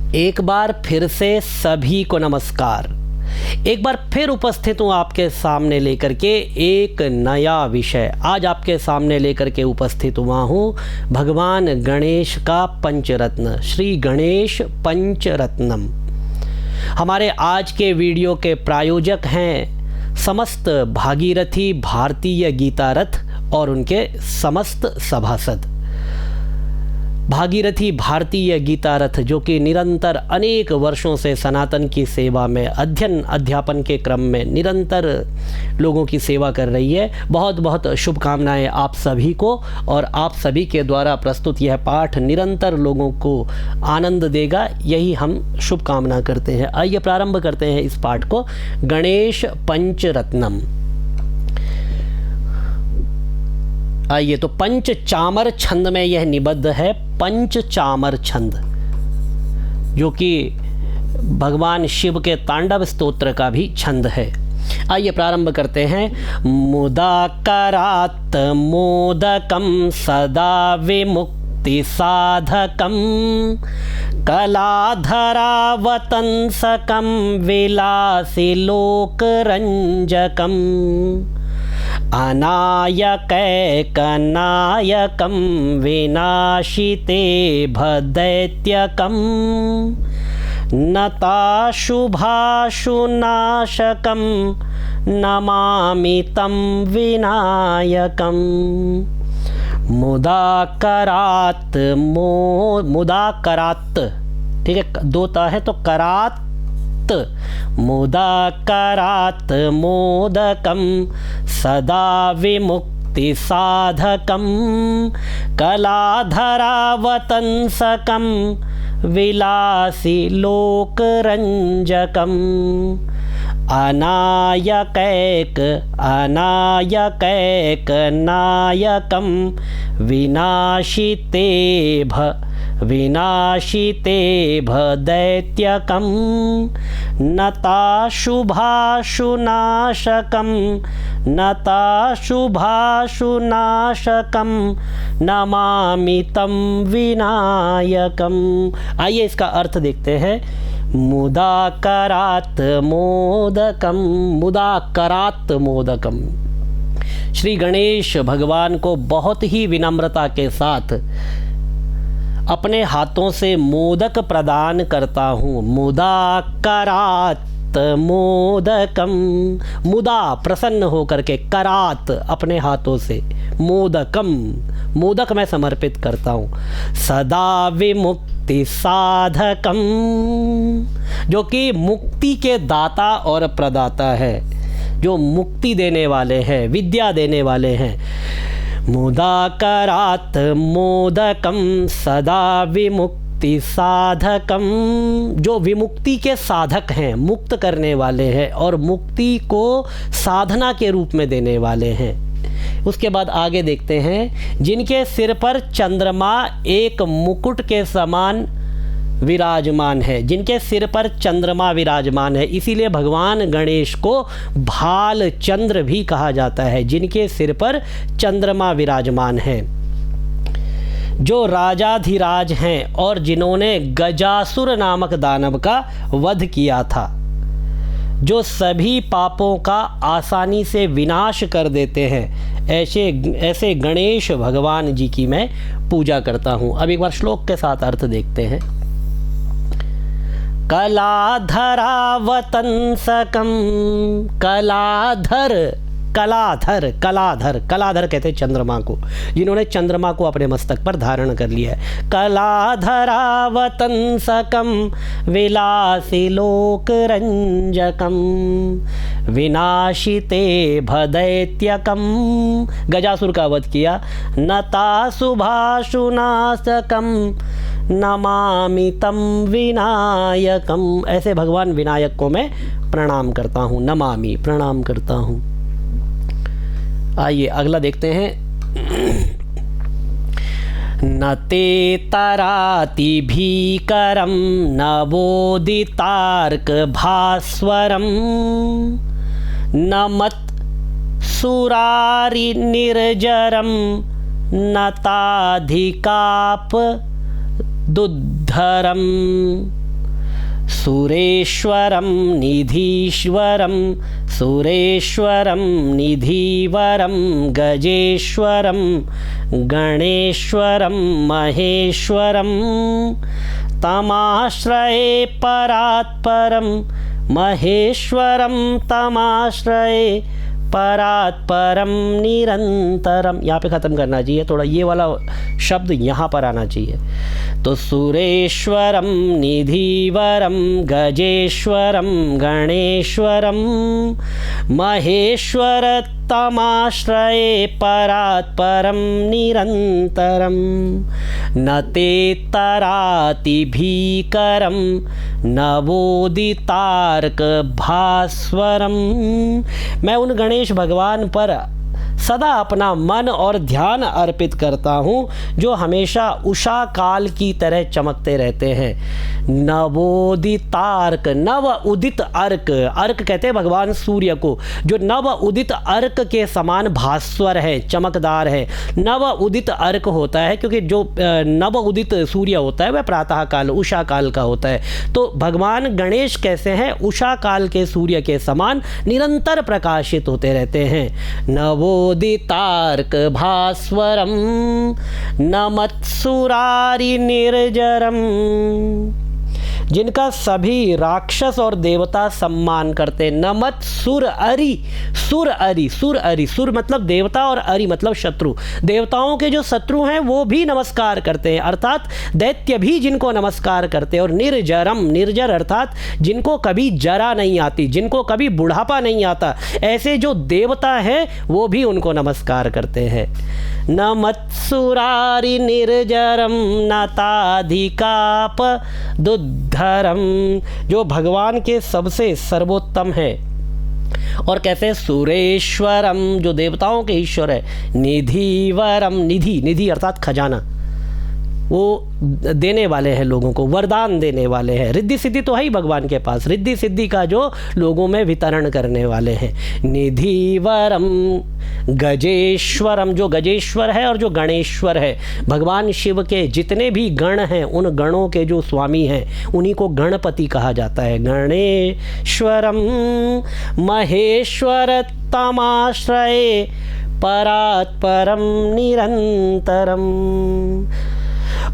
एक बार फिर से सभी को नमस्कार। एक बार फिर उपस्थित हूँ आपके सामने लेकर के एक नया विषय। आज आपके सामने लेकर के उपस्थित हुआ हूँ भगवान गणेश का पंचरत्न, श्री गणेश पंचरत्नम। हमारे आज के वीडियो के प्रायोजक हैं समस्त भागीरथी भारतीय गीता रथ और उनके समस्त सभासद। भागीरथी भारतीय गीता रथ जो कि निरंतर अनेक वर्षों से सनातन की सेवा में अध्ययन अध्यापन के क्रम में निरंतर लोगों की सेवा कर रही है। बहुत बहुत शुभकामनाएं आप सभी को, और आप सभी के द्वारा प्रस्तुत यह पाठ निरंतर लोगों को आनंद देगा, यही हम शुभकामना करते हैं। आइए प्रारंभ करते हैं इस पाठ को। गणेश पंचरत्नम। आइए तो पंचचामर छंद में यह निबद्ध है। पंचचामर छंद जो कि भगवान शिव के तांडव स्तोत्र का भी छंद है। आइए प्रारंभ करते हैं। मुदाकरात् मोदकं सदा विमुक्ति साधकं कलाधरावतंसकं विलासी लोकरंजकम् अनायकैकनायकं विनाशिते भदैत्यकं नताशुभाशुनाशकं नमामि तं विनायकम्। मुदाकरात् मुदाकरात्, ठीक है, दो ता है तो करात्। मुदाकरात् मोदकं सदा विमुक्ति साधकं कलाधरावतंसकं विलासी लोकरंजकम् अनायकैकनायकं विनाशिते भदैत्यकं नताशुभाशुनाशकं नमामि तं विनायकम्। आइए इसका अर्थ देखते हैं। मुदाकरात् मोदकं, मुदाकरात् मोदकं। श्री गणेश भगवान को बहुत ही विनम्रता के साथ अपने हाथों से मोदक प्रदान करता हूँ। मुदाकरात् मोदकम, मुदा प्रसन्न होकर के, करात अपने हाथों से, मोदकम मोदक मैं समर्पित करता हूँ। सदा विमुक्ति साधकम जो कि मुक्ति के दाता और प्रदाता है, जो मुक्ति देने वाले हैं, विद्या देने वाले हैं। मुदाकरात् मोदकं सदा विमुक्ति साधकं जो विमुक्ति के साधक हैं, मुक्त करने वाले हैं और मुक्ति को साधना के रूप में देने वाले हैं। उसके बाद आगे देखते हैं। जिनके सिर पर चंद्रमा एक मुकुट के समान विराजमान है, जिनके सिर पर चंद्रमा विराजमान है, इसीलिए भगवान गणेश को भाल चंद्र भी कहा जाता है। जिनके सिर पर चंद्रमा विराजमान है, जो राजाधिराज हैं और जिन्होंने गजासुर नामक दानव का वध किया था, जो सभी पापों का आसानी से विनाश कर देते हैं, ऐसे गणेश भगवान जी की मैं पूजा करता हूँ। अब एक बार श्लोक के साथ अर्थ देखते हैं। कलाधरावतंसकं, कलाधर कहते हैं चंद्रमा को, जिन्होंने चंद्रमा को अपने मस्तक पर धारण कर लिया है। कलाधरावतंसकं विलासी लोकरंजकं विनाशिते भदैत्यकं, गजासुर का वध किया। नताशुभाशुनाशकं नमामि तं विनायकम, ऐसे भगवान विनायक को मैं प्रणाम करता हूँ, नमामि प्रणाम करता हूँ। आइए अगला देखते हैं। न ते तराति भीकरं नवोदितार्क भास्वरं न मत् सुरारि निर्जरं नताधिकाप दुद्धरम सुरेश्वरं निधीश्वरं सुरेश्वरं निधिवरं गजेश्वरं गणेश्वरं महेश्वरं तमाश्रये परात्परं महेश्वरं तमाश्रये परात्परम निरंतरम। यहाँ पे ख़त्म करना चाहिए, थोड़ा ये वाला शब्द यहाँ पर आना चाहिए। तो सुरेश्वरम निधिवरम गजेश्वरम गणेश्वरम महेश्वर तमाश्रये परात्परम निरंतरम न ते तराति भीकरम नवोदितार्क भास्वरम। मैं उन गणेश भगवान पर सदा अपना मन और ध्यान अर्पित करता हूँ जो हमेशा उषा काल की तरह चमकते रहते हैं। नवोदितार्क, नव उदित अर्क, अर्क कहते हैं भगवान सूर्य को, जो नव उदित अर्क के समान भास्वर है, चमकदार है। नव उदित अर्क होता है क्योंकि जो नव उदित सूर्य होता है वह प्रातः काल उषा काल का होता है। तो भगवान गणेश कैसे हैं? उषा काल के सूर्य के समान निरंतर प्रकाशित होते रहते हैं। नवोदितार्क भास्वरम नमत्सुरारि निर्जरम, जिनका सभी राक्षस और देवता सम्मान करते। नमत सुर अरि, सुर अरि, सुर अरि, सुर मतलब देवता और अरि मतलब शत्रु। देवताओं के जो शत्रु हैं वो भी नमस्कार करते हैं, अर्थात दैत्य भी जिनको नमस्कार करते हैं। और निर्जरम, निर्जर अर्थात जिनको कभी जरा नहीं आती, जिनको कभी बुढ़ापा नहीं आता, ऐसे जो देवता हैं वो भी उनको नमस्कार करते हैं। न मत्सुरारि निर्जरम नताधिकाप दुद्धरम, जो भगवान के सबसे सर्वोत्तम है। और कहते हैं सुरेश्वरम, जो देवताओं के ईश्वर है। निधिवरम, निधि, निधि अर्थात खजाना, वो देने वाले हैं लोगों को, वरदान देने वाले हैं। रिद्धि सिद्धि तो है ही भगवान के पास, रिद्धि सिद्धि का जो लोगों में वितरण करने वाले हैं। निधिवरम गजेश्वरम, जो गजेश्वर है और जो गणेश्वर है। भगवान शिव के जितने भी गण हैं उन गणों के जो स्वामी हैं उन्हीं को गणपति कहा जाता है। गणेश्वरम महेश्वर तमाश्रये परात्परम निरंतरम,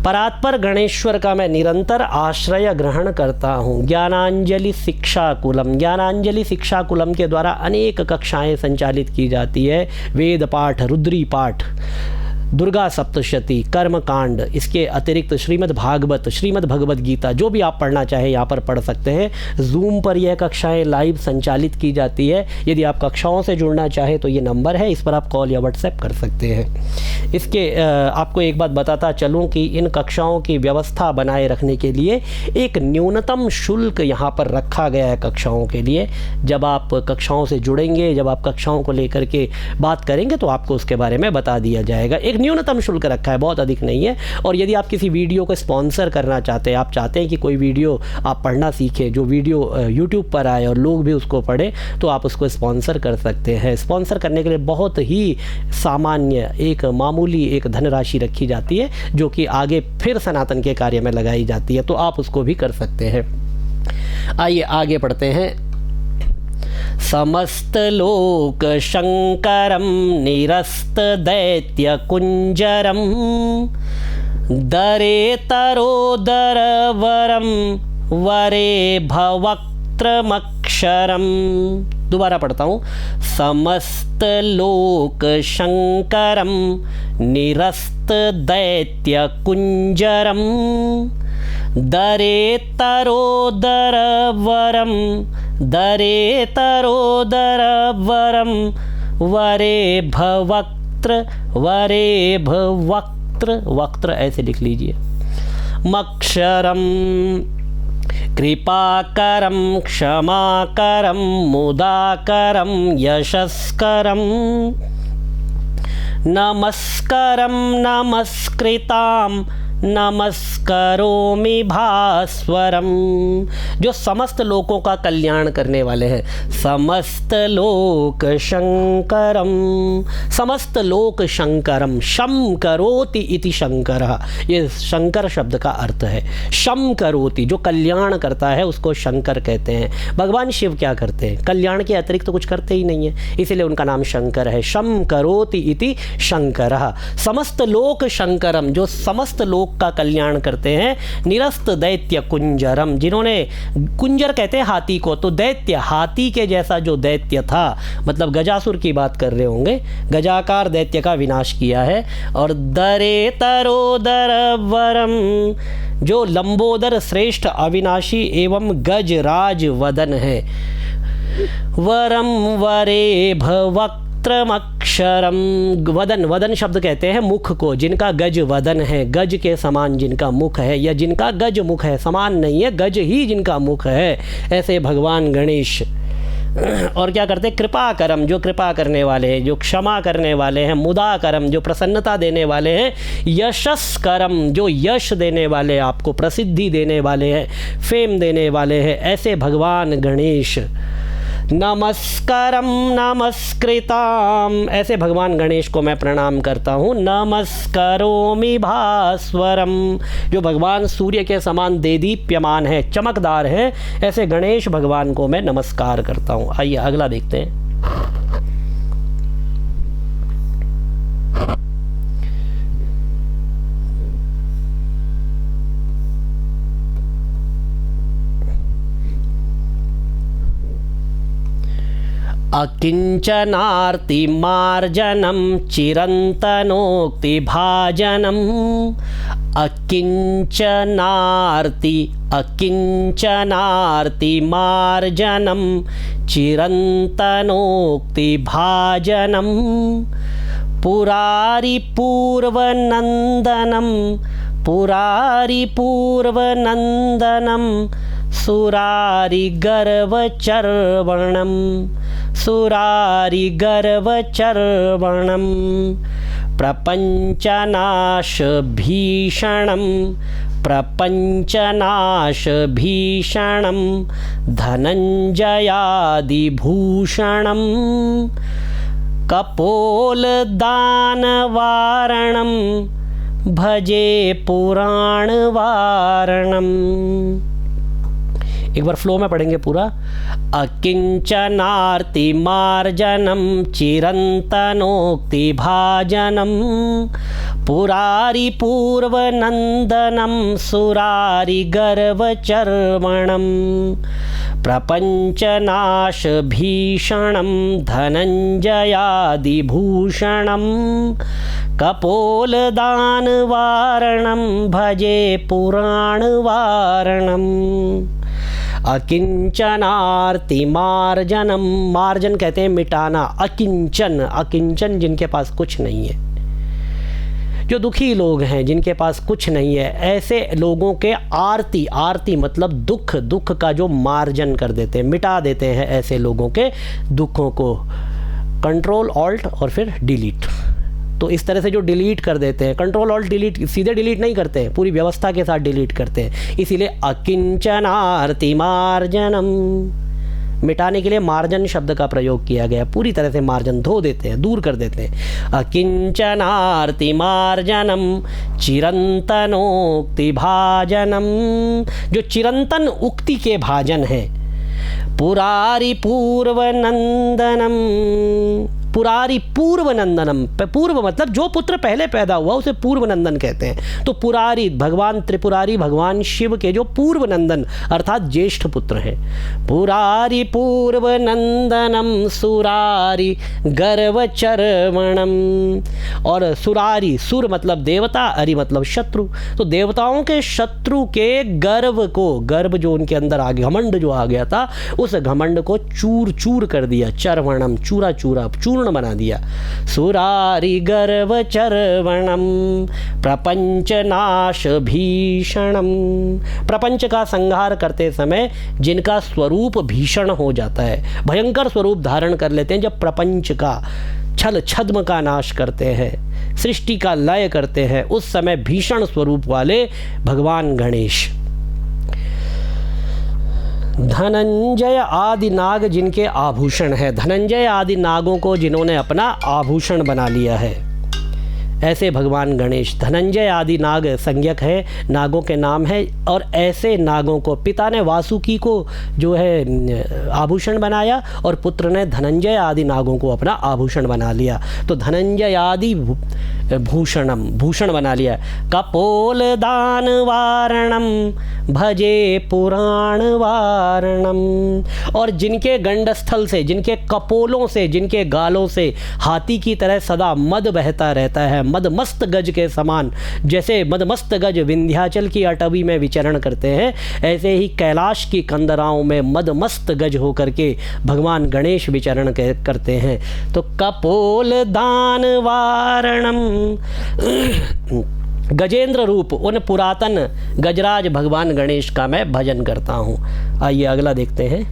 परात्पर गणेश्वर का मैं निरंतर आश्रय ग्रहण करता हूँ। ज्ञानांजलि शिक्षाकुलम, ज्ञानांजलि शिक्षाकुलम के द्वारा अनेक कक्षाएं संचालित की जाती है। वेद पाठ, रुद्री पाठ, दुर्गा सप्तशती, कर्मकांड, इसके अतिरिक्त श्रीमद् भागवत, श्रीमद् भगवद गीता, जो भी आप पढ़ना चाहें यहाँ पर पढ़ सकते हैं। जूम पर यह कक्षाएं लाइव संचालित की जाती है। यदि आप कक्षाओं से जुड़ना चाहें तो ये नंबर है, इस पर आप कॉल या व्हाट्सएप कर सकते हैं। इसके आपको एक बात बताता चलूँ कि इन कक्षाओं की व्यवस्था बनाए रखने के लिए एक न्यूनतम शुल्क यहाँ पर रखा गया है कक्षाओं के लिए। जब आप कक्षाओं से जुड़ेंगे, जब आप कक्षाओं को लेकर के बात करेंगे तो आपको उसके बारे में बता दिया जाएगा। एक न्यूनतम शुल्क रखा है, बहुत अधिक नहीं है। और यदि आप किसी वीडियो को स्पॉन्सर करना चाहते हैं, आप चाहते हैं कि कोई वीडियो आप पढ़ना सीखें जो वीडियो यूट्यूब पर आए और लोग भी उसको पढ़ें, तो आप उसको स्पॉन्सर कर सकते हैं। स्पॉन्सर करने के लिए बहुत ही सामान्य एक मामूली एक धनराशि रखी जाती है जो कि आगे फिर सनातन के कार्य में लगाई जाती है, तो आप उसको भी कर सकते हैं। आइए आगे पढ़ते हैं। समस्त लोक शंकरम निरस्त दैत्य कुंजरम दरे तरोदर वरम वरे भवक्त्रमक्षरम। दोबारा पढ़ता हूँ। समस्त लोक शंकरम निरस्त दैत्य कुंजरम दरे तरोदर वरम दरे तरोदर वरम वरे भवक्त्र वक्त्र ऐसे लिख लीजिए। मक्षरम कृपाकरम क्षमाकरम मुदाकरम यशस्करम नमस्करम नमस्कृताम नमस्करोमि भास्वरम, जो समस्त लोकों का कल्याण करने वाले हैं। समस्त लोक शंकरम, समस्त लोक शंकरम, शम करोति इति शंकरः, ये शंकर शब्द का अर्थ है। शम करोति, जो कल्याण करता है उसको शंकर कहते हैं। भगवान शिव क्या करते हैं? कल्याण के अतिरिक्त तो कुछ करते ही नहीं है, इसीलिए उनका नाम शंकर है। शम करोति इति शंकरः। समस्त लोक शंकरम, जो समस्त लोक का कल्याण करते हैं। निरस्त दैत्य कुंजरम, जिन्होंने, कुंजर कहते हैं हाथी को, तो दैत्य, हाथी के जैसा जो दैत्य था, मतलब गजासुर की बात कर रहे होंगे, गजाकार दैत्य का विनाश किया है। और दरे तरोदर वरम, जो लंबोदर श्रेष्ठ अविनाशी एवं गजराज वदन है। वरम वरे भवक्त्रमक्षरम, वदन, वदन शब्द कहते हैं मुख को, जिनका गज वदन है, गज के समान जिनका मुख है, या जिनका गज मुख है, समान नहीं है, गज ही जिनका मुख है, ऐसे भगवान गणेश। और क्या करते हैं? कृपा करम, जो कृपा करने वाले हैं, जो क्षमा करने वाले हैं। मुदा करम, जो प्रसन्नता देने वाले हैं। यशस करम, जो यश देने वाले, आपको प्रसिद्धि देने वाले हैं, फेम देने वाले हैं, ऐसे भगवान गणेश। नमस्कारम नमस्कृताम, ऐसे भगवान गणेश को मैं प्रणाम करता हूँ। नमस्करोमि भास्वरम, जो भगवान सूर्य के समान देदीप्यमान है, चमकदार है, ऐसे गणेश भगवान को मैं नमस्कार करता हूँ। आइए अगला देखते हैं। अकिंचनार्तिमार्जनं चिरन्तनोक्तिभाजनम्, अकिंचनार्तिमार्जनं चिरन्तनोक्तिभाजनं, पुरारिपूर्वनन्दनं सुरारिगर्वचर्वणं, प्रपञ्चनाशभीषणं धनञ्जयादिभूषणं, कपोलदानवारणं भजे पुराणवारणम्। एक बार फ्लो में पढ़ेंगे पूरा। अकिंचनार्तिमार्जनं चिरन्तनोक्तिभाजनं, पुरारिपूर्वनन्दनं सुरारिगर्वचर्वणं, प्रपञ्चनाशभीषणं धनञ्जयादिभूषणं, कपोलदानवारणं भजे पुराणवारणम्। अकिंचनार्तिमार्जनम, मार्जन कहते हैं मिटाना। अकिंचन, अकिंचन जिनके पास कुछ नहीं है, जो दुखी लोग हैं, जिनके पास कुछ नहीं है, ऐसे लोगों के आरती, आरती मतलब दुख, दुख का जो मार्जन कर देते हैं, मिटा देते हैं ऐसे लोगों के दुखों को। कंट्रोल ऑल्ट और फिर डिलीट, तो इस तरह से जो डिलीट कर देते हैं, कंट्रोल ऑल्ट डिलीट, सीधे डिलीट नहीं करते हैं, पूरी व्यवस्था के साथ डिलीट करते हैं। इसीलिए अकिंचनार्तिमार्जनम, मिटाने के लिए मार्जन शब्द का प्रयोग किया गया। पूरी तरह से मार्जन, धो देते हैं, दूर कर देते हैं। अकिंचनार्तिमार्जनम चिरंतनोक्तिभाजनम, जो चिरंतन उक्ति के भाजन है। पुरारिपूर्वनंदनम, पुरारी पूर्वनंदनम, पूर्व मतलब जो पुत्र पहले पैदा हुआ उसे पूर्वनंदन कहते हैं। तो पुरारी, भगवान त्रिपुरारी, भगवान शिव के जो पूर्वनंदन अर्थात ज्येष्ठ पुत्र हैं। पुरारी पूर्वनंदनम सुरारी गर्वचर्वणम, और सुरारी, सुर मतलब देवता, अरि मतलब शत्रु, तो देवताओं के शत्रु के गर्व को, गर्व जो उनके अंदर आ गया, घमंड जो आ गया था, उस घमंड को चूर चूर कर दिया। चर्वणम, चूरा चूरा, चूर्ण पूर्ण बना दिया। सुरारि गर्व चर्वणम प्रपंच नाश भीषणम, प्रपंच का संहार करते समय जिनका स्वरूप भीषण हो जाता है, भयंकर स्वरूप धारण कर लेते हैं, जब प्रपंच का छल छद्म का नाश करते हैं, सृष्टि का लय करते हैं, उस समय भीषण स्वरूप वाले भगवान गणेश। धनंजय आदि नाग जिनके आभूषण है, धनंजय आदि नागों को जिन्होंने अपना आभूषण बना लिया है, ऐसे भगवान गणेश। धनंजय आदि नाग संज्ञक है, नागों के नाम है, और ऐसे नागों को पिता ने वासुकी को जो है आभूषण बनाया और पुत्र ने धनंजय आदि नागों को अपना आभूषण बना लिया। तो धनंजय आदि भूषण बना लिया। कपोल दान वारणम भजे पुराण वारणम, और जिनके गंडस्थल से, जिनके कपोलों से, जिनके गालों से हाथी की तरह सदा मद बहता रहता है, मदमस्त गज के समान, जैसे मदमस्त गज विंध्याचल की अटवी में विचरण करते हैं, ऐसे ही कैलाश की कंदराओं में मदमस्त गज होकर के भगवान गणेश विचरण करते हैं। तो कपोल दान वारणम, गजेंद्र रूप उन पुरातन गजराज भगवान गणेश का मैं भजन करता हूँ। आइए अगला देखते हैं।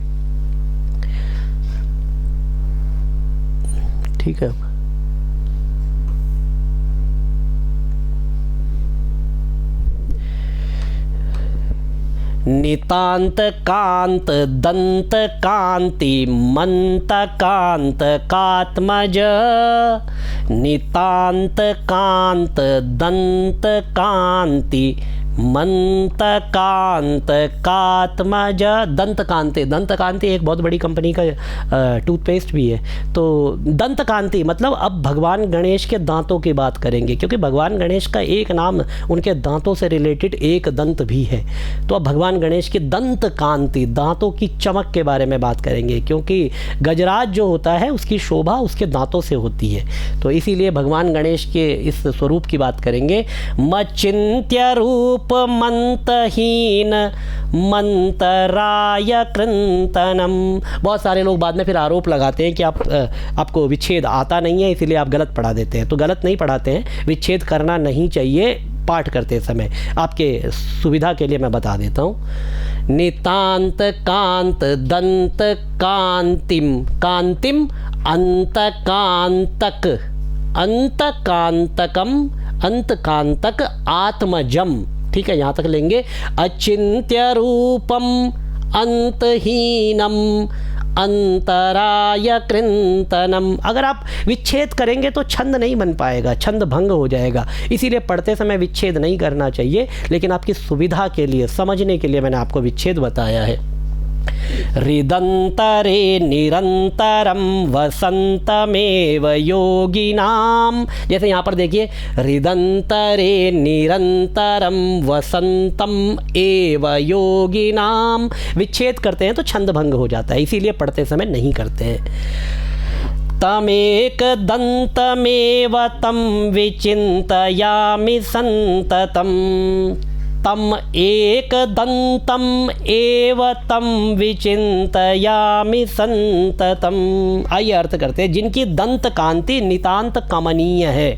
ठीक है, नितांत कांत दंत कांति मंत कांत कात्मज, नितांत कांत दंत कांति मंत कांत कात्मज। दंत कांति, दंत कांति एक बहुत बड़ी कंपनी का टूथपेस्ट भी है। तो दंत कांति मतलब अब भगवान गणेश के दांतों की बात करेंगे, क्योंकि भगवान गणेश का एक नाम उनके दांतों से रिलेटेड एक दंत भी है। तो अब भगवान गणेश की दंत कांति, दांतों की चमक के बारे में बात करेंगे, क्योंकि गजराज जो होता है उसकी शोभा उसके दांतों से होती है। तो इसीलिए भगवान गणेश के इस स्वरूप की बात करेंगे। मचिंत्य रूप मंतहीन मंतराय कृंतनम। बहुत सारे लोग बाद में फिर आरोप लगाते हैं कि आपको विच्छेद आता नहीं है, इसीलिए आप गलत पढ़ा देते हैं। तो गलत नहीं पढ़ाते हैं, विच्छेद करना नहीं चाहिए पाठ करते समय। आपके सुविधा के लिए मैं बता देता हूँ। नितांत कांत दंत कांतिम, कांतिम अंत कांतक, अंत कांतकम अंत कांतक आत्मजम। ठीक है, यहाँ तक लेंगे। अचिंत्य रूपम अंतहीनम अंतराय कृंतनम। अगर आप विच्छेद करेंगे तो छंद नहीं बन पाएगा, छंद भंग हो जाएगा। इसीलिए पढ़ते समय विच्छेद नहीं करना चाहिए, लेकिन आपकी सुविधा के लिए, समझने के लिए मैंने आपको विच्छेद बताया है। हृदंतरे निरंतरम वसंतमेव योगिनाम। जैसे यहाँ पर देखिए, हृदंतरे निरंतरम वसंतम एव योगिनाम। विच्छेद करते हैं तो छंद भंग हो जाता है, इसीलिए पढ़ते समय नहीं करते हैं। तमेक दंतमेव तम विचिंतयामि संततम, तम एक दंतम एव तम विचिंतयामि संततम। आइए अर्थ करते हैं। जिनकी दंत कांति नितांत कमनीय है,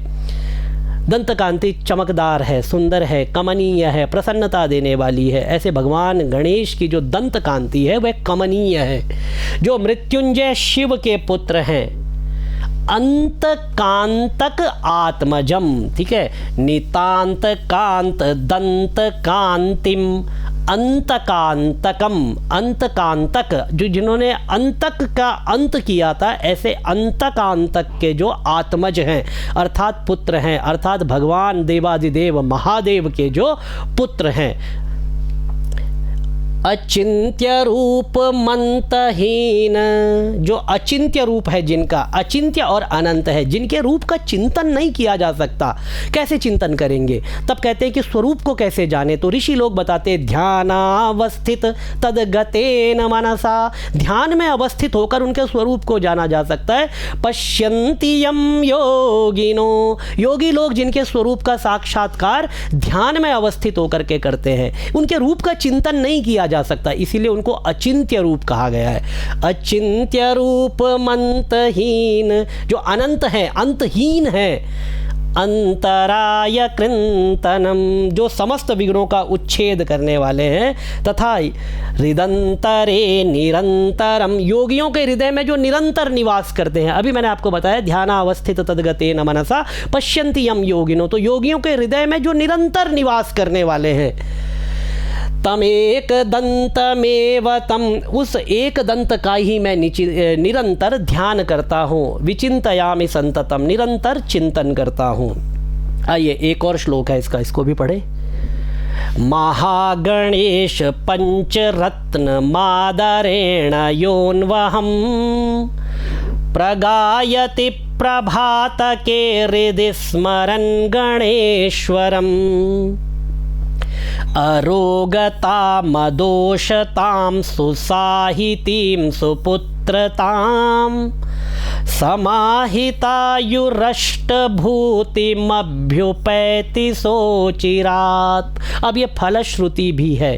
दंत कांति चमकदार है, सुंदर है, कमनीय है, प्रसन्नता देने वाली है, ऐसे भगवान गणेश की जो दंत कांति है वह कमनीय है। जो मृत्युंजय शिव के पुत्र हैं, अंत कांतक आत्मजम। ठीक है, नितांत कांत दंत कांतिम अंत कांतकम, अंत कांतक, जो जिन्होंने अंतक का अंत किया था, ऐसे अंत कांतक के जो आत्मज हैं अर्थात पुत्र हैं, अर्थात भगवान देवादिदेव महादेव के जो पुत्र हैं। अचिंत्य रूप मंतहीन, जो अचिंत्य रूप है जिनका, अचिंत्य और अनंत है, जिनके रूप का चिंतन नहीं किया जा सकता। कैसे चिंतन करेंगे? तब कहते हैं कि स्वरूप को कैसे जाने, तो ऋषि लोग बताते हैं ध्यानावस्थित तद्गतेन मनसा, ध्यान में अवस्थित होकर उनके स्वरूप को जाना जा सकता है। पश्यन्ति यम योगिनो, योगी लोग जिनके स्वरूप का साक्षात्कार ध्यान में अवस्थित होकर के करते हैं, उनके रूप का चिंतन नहीं किया जा सकता, इसीलिए उनको अचिंत्य रूप कहा गया है। अचिंत्य रूप मंतहीन, जो अनंत है, अंतहीन है। अंतराय कृंतनम, जो समस्त विघ्नों का उच्छेद करने वाले हैं। तथा हृदंतरे निरंतरम, योगियों के हृदय में जो निरंतर निवास करते हैं। अभी मैंने आपको बताया ध्यानावस्थित तद्गतेन मनसा पश्यन्ति यम योगिनो, तो योगियों के हृदय में जो निरंतर निवास करने वाले हैं। तमेक दंतमेव तम, उस एक दंत का ही मैं निरंतर ध्यान करता हूँ। विचिंतयामि संततम, निरंतर चिंतन करता हूँ। आइए एक और श्लोक है इसका, इसको भी पढ़े। महागणेश पंचरत्न मादरेण योन्वहम प्रगायति प्रभातके हृदि स्मरन् गणेश्वरम् अरोगतामदोषतां सुसाहितीं सुपुत्रतां समाहितायुरष्टभूतिमभ्युपैति सोचिरात्। अब ये फलश्रुति भी है,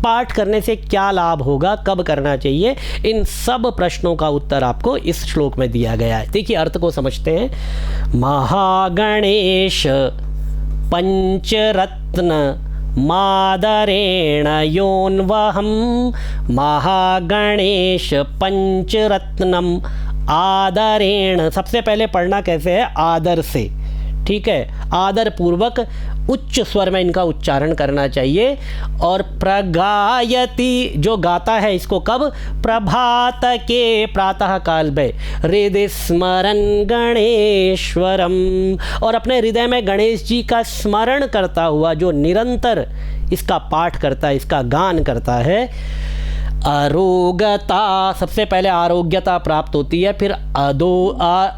पाठ करने से क्या लाभ होगा, कब करना चाहिए, इन सब प्रश्नों का उत्तर आपको इस श्लोक में दिया गया है। देखिए अर्थ को समझते हैं। महागणेश पंचरत्न मादरेण योन्वहम, महागणेश पंचरत्नम आदरेण, सबसे पहले पढ़ना कैसे है, आदर से, ठीक है, आदर पूर्वक उच्च स्वर में इनका उच्चारण करना चाहिए। और प्रगायति, जो गाता है इसको कब, प्रभात के, प्रातः काल में, हृदि स्मरन् गणेश्वरम, और अपने हृदय में गणेश जी का स्मरण करता हुआ जो निरंतर इसका पाठ करता है, इसका गान करता है। अरोगता, सबसे पहले आरोग्यता प्राप्त होती है, फिर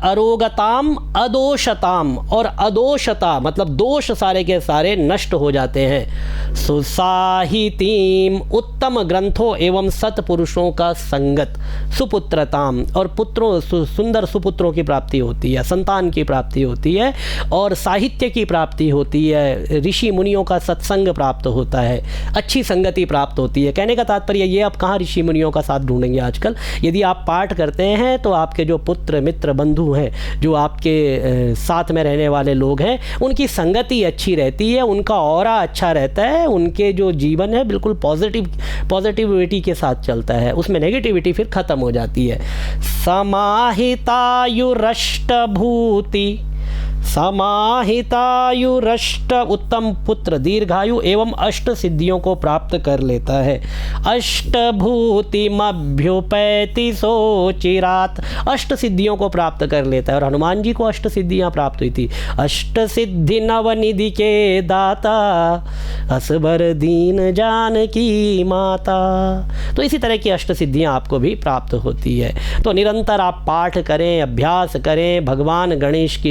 अरोगताम अदोषताम, और अदोषता मतलब दोष सारे के सारे नष्ट हो जाते हैं। सुसाहितीम, उत्तम ग्रंथों एवं सत्पुरुषों का संगत। सुपुत्रताम, और पुत्रों, सुंदर सुपुत्रों की प्राप्ति होती है, संतान की प्राप्ति होती है, और साहित्य की प्राप्ति होती है, ऋषि मुनियों का सत्संग प्राप्त होता है, अच्छी संगति प्राप्त होती है। कहने का तात्पर्य ये, आप कहाँ ऋषि मुनियों का साथ ढूंढेंगे आजकल। यदि आप पाठ करते हैं तो आपके जो पुत्र मित्र बंधु हैं, जो आपके साथ में रहने वाले लोग हैं, उनकी संगति अच्छी रहती है, उनका ऑरा अच्छा रहता है, उनके जो जीवन है बिल्कुल पॉजिटिविटी के साथ चलता है, उसमें नेगेटिविटी फिर खत्म हो जाती है। समाहितायुरष्टभूति, समाहितायुरष्ट, उत्तम पुत्र दीर्घायु एवं अष्ट सिद्धियों को प्राप्त कर लेता है। अष्टभूतिमभ्युपैति सोचिरात्, अष्ट सिद्धियों को प्राप्त कर लेता है। और हनुमान जी को अष्ट सिद्धियां प्राप्त हुई थी। अष्ट सिद्धि नवनिधि के दाता, असबर दीन जानकी माता। तो इसी तरह की अष्ट सिद्धियां आपको भी प्राप्त होती है। तो निरंतर आप पाठ करें, अभ्यास करें, भगवान गणेश की